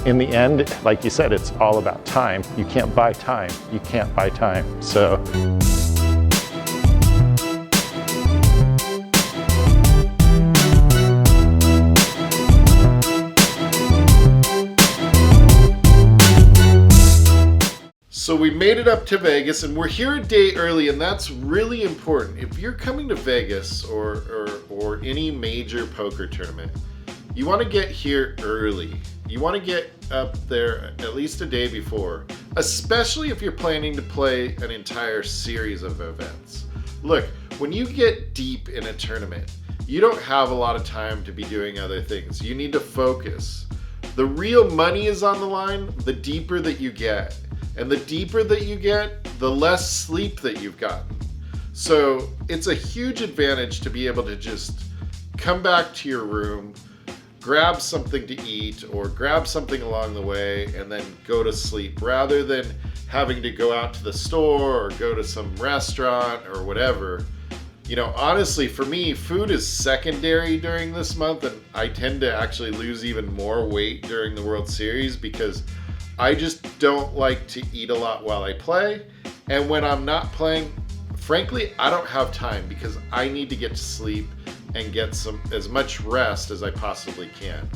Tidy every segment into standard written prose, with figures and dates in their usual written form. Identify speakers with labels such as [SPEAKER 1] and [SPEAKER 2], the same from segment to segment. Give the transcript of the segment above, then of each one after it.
[SPEAKER 1] in the end, like you said, it's all about time. You can't buy time. You can't buy time. So. So we made it up to Vegas, and we're here a day early, and that's really important. If you're coming to Vegas or any major poker tournament, you want to get here early. You want to get up there at least a day before, especially if you're planning to play an entire series of events. Look, when you get deep in a tournament, you don't have a lot of time to be doing other things. You need to focus. The real money is on the line the deeper that you get. And the deeper that you get, the less sleep that you've gotten. So it's a huge advantage to be able to just come back to your room, grab something to eat or grab something along the way, and then go to sleep rather than having to go out to the store or go to some restaurant or whatever. You know, honestly, for me, food is secondary during this month, and I tend to actually lose even more weight during the World Series because I just don't like to eat a lot while I play. And when I'm not playing, frankly, I don't have time because I need to get to sleep and get as much rest as I possibly can.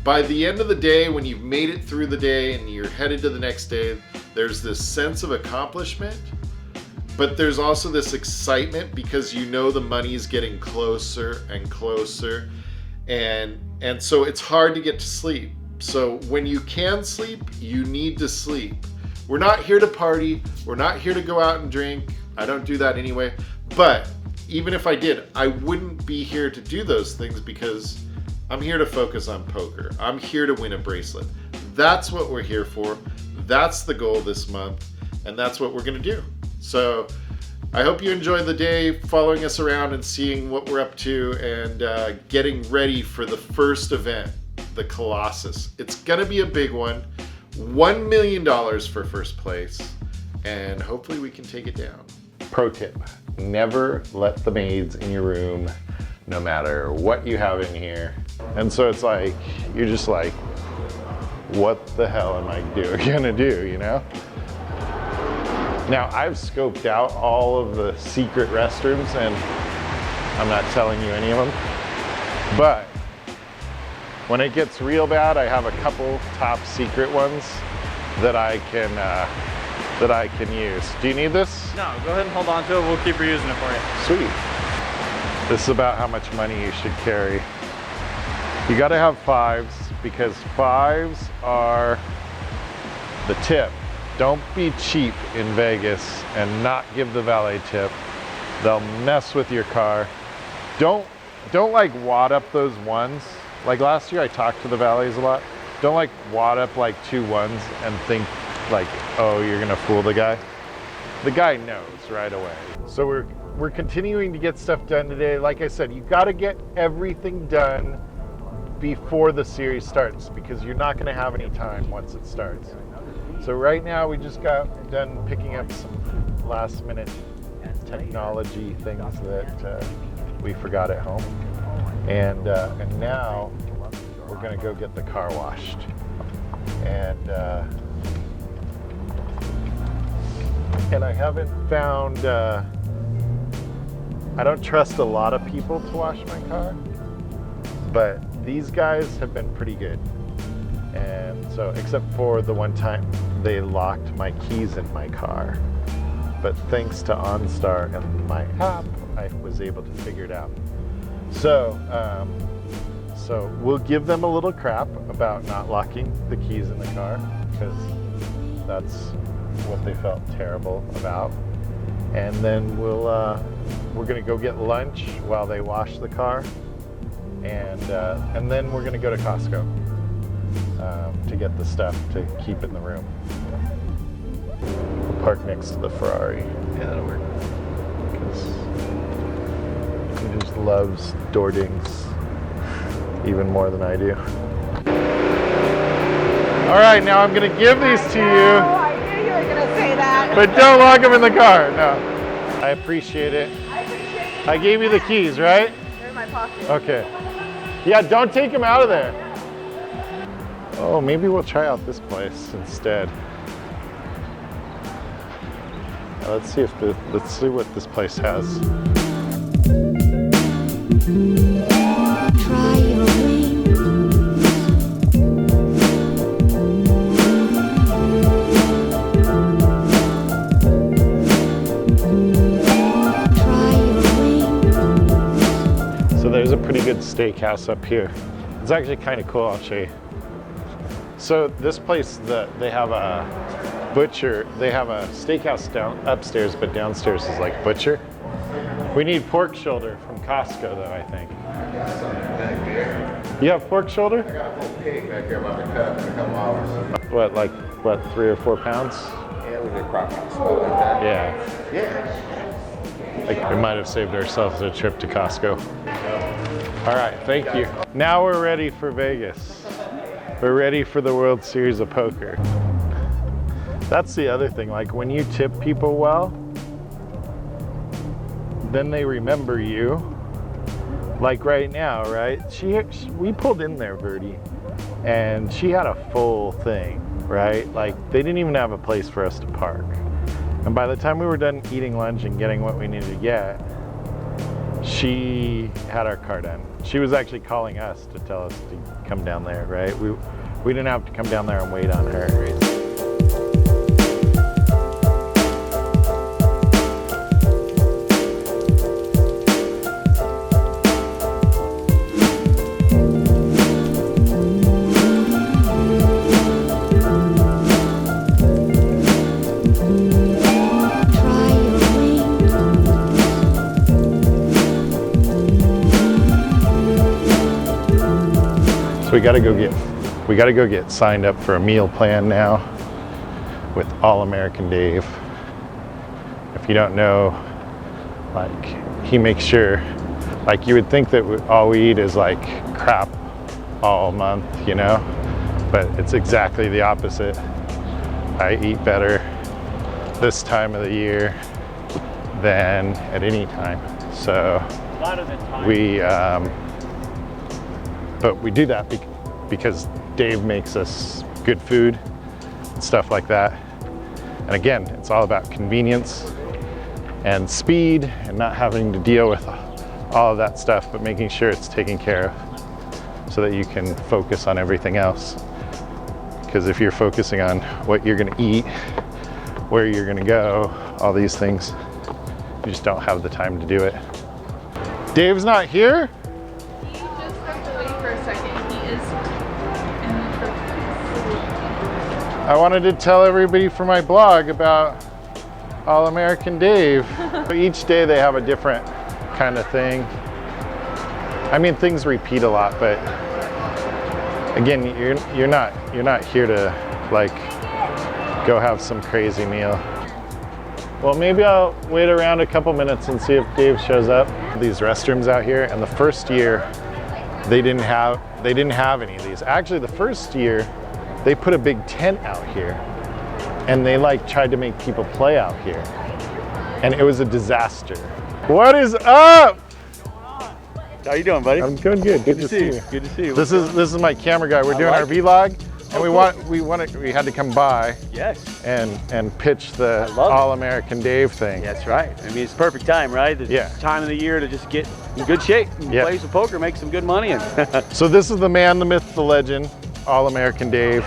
[SPEAKER 1] By the end of the day, when you've made it through the day and you're headed to the next day, there's this sense of accomplishment, but there's also this excitement because you know the money is getting closer and closer. And so it's hard to get to sleep. So when you can sleep, you need to sleep. We're not here to party. We're not here to go out and drink. I don't do that anyway. But even if I did, I wouldn't be here to do those things because I'm here to focus on poker. I'm here to win a bracelet. That's what we're here for. That's the goal this month. And that's what we're going to do. So I hope you enjoy the day following us around and seeing what we're up to and getting ready for the first event. The Colossus. It's gonna be a big one. $1 million for first place, and hopefully we can take it down. Pro tip, never let the maids in your room, no matter what you have in here. And so it's like, you're just like, what the hell am I gonna do, you know? Now, I've scoped out all of the secret restrooms, and I'm not telling you any of them, but when it gets real bad, I have a couple top secret ones that I can use. Do you need this?
[SPEAKER 2] No, go ahead and hold on to it. We'll keep reusing it for you.
[SPEAKER 1] Sweet. This is about how much money you should carry. You gotta have fives because fives are the tip. Don't be cheap in Vegas and not give the valet tip. They'll mess with your car. Don't like wad up those ones. Like last year, I talked to the valets a lot. Don't like wad up like 2 ones and think like, oh, you're gonna fool the guy. The guy knows right away. So we're continuing to get stuff done today. Like I said, you gotta get everything done before the series starts because you're not gonna have any time once it starts. So right now, we just got done picking up some last minute technology things that we forgot at home. And now we're gonna go get the car washed. And I haven't found, I don't trust a lot of people to wash my car, but these guys have been pretty good. And so, except for the one time they locked my keys in my car. But thanks to OnStar and my app, I was able to figure it out. So we'll give them a little crap about not locking the keys in the car because that's what they felt terrible about. And then we're gonna go get lunch while they wash the car, and then we're gonna go to Costco to get the stuff to keep in the room. We'll park next to the Ferrari. Yeah, that'll work. Because he just loves door dings even more than I do. All right, now I'm gonna give these to you.
[SPEAKER 3] I knew you were gonna say that.
[SPEAKER 1] But don't lock them in the car, no. I appreciate it.
[SPEAKER 3] I appreciate it.
[SPEAKER 1] I gave you the keys, right?
[SPEAKER 3] They're in my pocket.
[SPEAKER 1] Okay. Yeah, don't take them out of there. Oh, maybe we'll try out this place instead. Let's see what this place has.
[SPEAKER 4] Try your wings. Try your wings.
[SPEAKER 1] So there's a pretty good steakhouse up here. It's actually kind of cool. I'll show you. So this place, they have a butcher. They have a steakhouse upstairs, but downstairs is like butcher. We need pork shoulder from Costco, though, I think. You have pork shoulder?
[SPEAKER 5] I got a whole pig back here about to cut in a couple hours.
[SPEAKER 1] What, 3 or 4 pounds?
[SPEAKER 5] Yeah, we did crock pot stuff like that.
[SPEAKER 1] Yeah.
[SPEAKER 5] Yeah.
[SPEAKER 1] Like, we might have saved ourselves a trip to Costco. All right, thank you. Now we're ready for Vegas. We're ready for the World Series of Poker. That's the other thing, like when you tip people well, then they remember you. Like right now, right? We pulled in there, Verdi, and she had a full thing, right? Like they didn't even have a place for us to park. And by the time we were done eating lunch and getting what we needed to get, she had our car done. She was actually calling us to tell us to come down there, right? We didn't have to come down there and wait on her. So we gotta go get signed up for a meal plan now with All American Dave. If you don't know, like he makes sure, like you would think that all we eat is like crap all month, you know, but it's exactly the opposite. I eat better this time of the year than at any time. So but we do that because Dave makes us good food and stuff like that. And again, it's all about convenience and speed and not having to deal with all of that stuff, but making sure it's taken care of so that you can focus on everything else. Because if you're focusing on what you're gonna eat, where you're gonna go, all these things, you just don't have the time to do it. Dave's not here?
[SPEAKER 6] He just stepped away for a second. He is in the church.
[SPEAKER 1] I wanted to tell everybody for my blog about All American Dave. Each day they have a different kind of thing. I mean, things repeat a lot, but again, you're not here to like go have some crazy meal. Well, maybe I'll wait around a couple minutes and see if Dave shows up. These restrooms out here, and the first year they didn't have any of these. Actually, the first year they put a big tent out here, and they like tried to make people play out here, and it was a disaster. What is up?
[SPEAKER 2] How you doing, buddy?
[SPEAKER 1] I'm doing good. Good to see you.
[SPEAKER 2] Good to see you.
[SPEAKER 1] This is my camera guy. We're doing our vlog, and we had to come by
[SPEAKER 2] Yes.
[SPEAKER 1] and pitch the All American Dave thing.
[SPEAKER 2] That's right. I mean, it's the perfect time, right? The time of the year to just get in good shape, and play some poker, make some good money. And
[SPEAKER 1] So this is the man, the myth, the legend, All American Dave.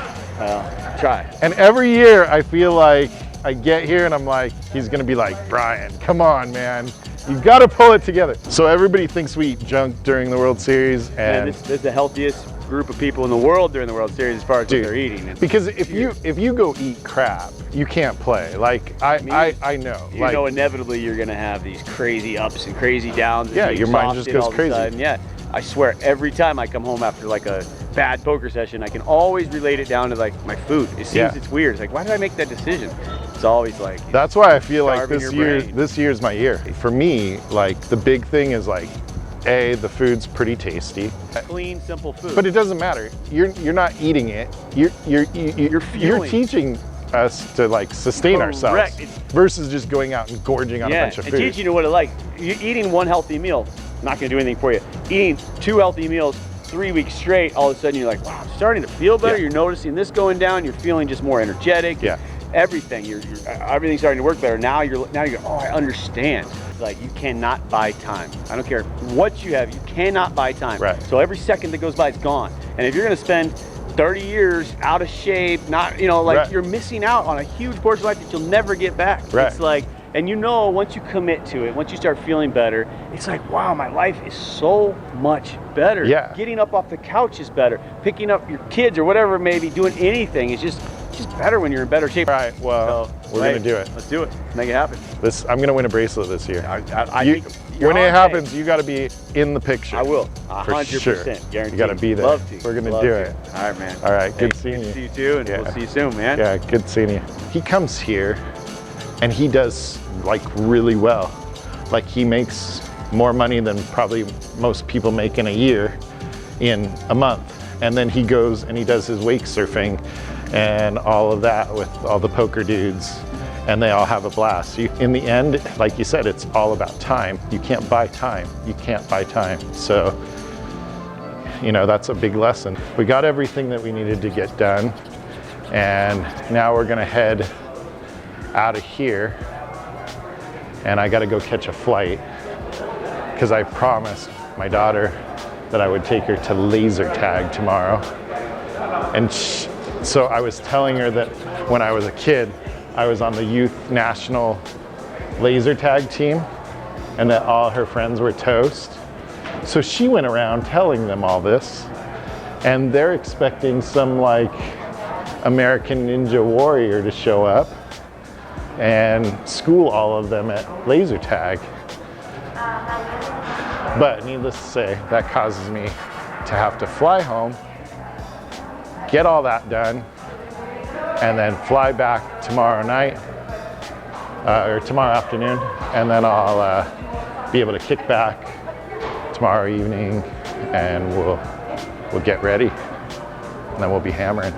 [SPEAKER 2] try.
[SPEAKER 1] And every year I feel like I get here and I'm like, he's gonna be like, Brian, come on, man. You gotta pull it together. So everybody thinks we eat junk during the World Series, and
[SPEAKER 2] this is the healthiest group of people in the world during the World Series as far as what they're eating.
[SPEAKER 1] Because if you go eat crap, you can't play. Like I know.
[SPEAKER 2] You
[SPEAKER 1] like,
[SPEAKER 2] know, inevitably you're gonna have these crazy ups and crazy downs.
[SPEAKER 1] Yeah, your mind just goes crazy.
[SPEAKER 2] Yeah, I swear every time I come home after like a bad poker session, I can always relate it down to like my food. It seems it's weird. It's like, why did I make that decision? It's always like,
[SPEAKER 1] that's why I feel like this
[SPEAKER 2] brain.
[SPEAKER 1] year's my year. For me, like the big thing is like, the food's pretty tasty.
[SPEAKER 2] Clean, simple food.
[SPEAKER 1] But it doesn't matter. You're not eating it. You're teaching us to like sustain ourselves versus just going out and gorging on a bunch of food.
[SPEAKER 2] And teaching you what it like. Eating one healthy meal, not gonna do anything for you. Eating 2 healthy meals 3 weeks straight, all of a sudden you're like, wow, I'm starting to feel better.
[SPEAKER 7] Yeah.
[SPEAKER 2] You're noticing this going down. You're feeling just more energetic.
[SPEAKER 7] Yeah.
[SPEAKER 2] Everything. Everything's starting to work better. Now you're oh, I understand. It's like you cannot buy time. I don't care what you have. You cannot buy time.
[SPEAKER 7] Right.
[SPEAKER 2] So every second that goes by is gone. And if you're going to spend 30 years out of shape, not, like
[SPEAKER 7] Right.
[SPEAKER 2] you're missing out on a huge portion of life that you'll never get back.
[SPEAKER 7] Right.
[SPEAKER 2] It's like, and once you commit to it, once you start feeling better, it's like, wow, my life is so much better.
[SPEAKER 7] Yeah.
[SPEAKER 2] Getting up off the couch is better. Picking up your kids or whatever it may be, doing anything is just better when you're in better shape.
[SPEAKER 7] All right, well,
[SPEAKER 2] So,
[SPEAKER 7] we're gonna do it.
[SPEAKER 2] Let's do it. Let's make it happen.
[SPEAKER 7] I'm gonna win a bracelet this year.
[SPEAKER 2] I
[SPEAKER 7] You-
[SPEAKER 2] think you're
[SPEAKER 7] when
[SPEAKER 2] on
[SPEAKER 7] it
[SPEAKER 2] it.
[SPEAKER 7] happens, you gotta be in the picture.
[SPEAKER 2] I will.
[SPEAKER 7] For
[SPEAKER 2] 100%.
[SPEAKER 7] sure.
[SPEAKER 2] Guaranteed.
[SPEAKER 7] You gotta be there.
[SPEAKER 2] Love to.
[SPEAKER 7] We're gonna
[SPEAKER 2] Love
[SPEAKER 7] do
[SPEAKER 2] to.
[SPEAKER 7] it.
[SPEAKER 2] All right, man.
[SPEAKER 7] All right, good
[SPEAKER 2] Hey,
[SPEAKER 7] seeing
[SPEAKER 2] to
[SPEAKER 7] you.
[SPEAKER 2] see you too, and
[SPEAKER 7] Yeah.
[SPEAKER 2] we'll see you soon, man.
[SPEAKER 7] Yeah, good seeing you. He comes here and he does like really well. Like he makes more money than probably most people make in a year in a month. And then he goes and he does his wake surfing and all of that with all the poker dudes, and they all have a blast. In the end, like you said, it's all about time. You can't buy time. You can't buy time. So, that's a big lesson. We got everything that we needed to get done, and now we're gonna head out of here, and I gotta go catch a flight because I promised my daughter that I would take her to laser tag tomorrow. And so I was telling her that when I was a kid, I was on the youth national laser tag team and that all her friends were toast. So she went around telling them all this, and they're expecting some like American Ninja Warrior to show up and school all of them at laser tag. But needless to say, that causes me to have to fly home, get all that done, and then fly back tomorrow night, or tomorrow afternoon, and then I'll be able to kick back tomorrow evening, and we'll get ready, and then we'll be hammering.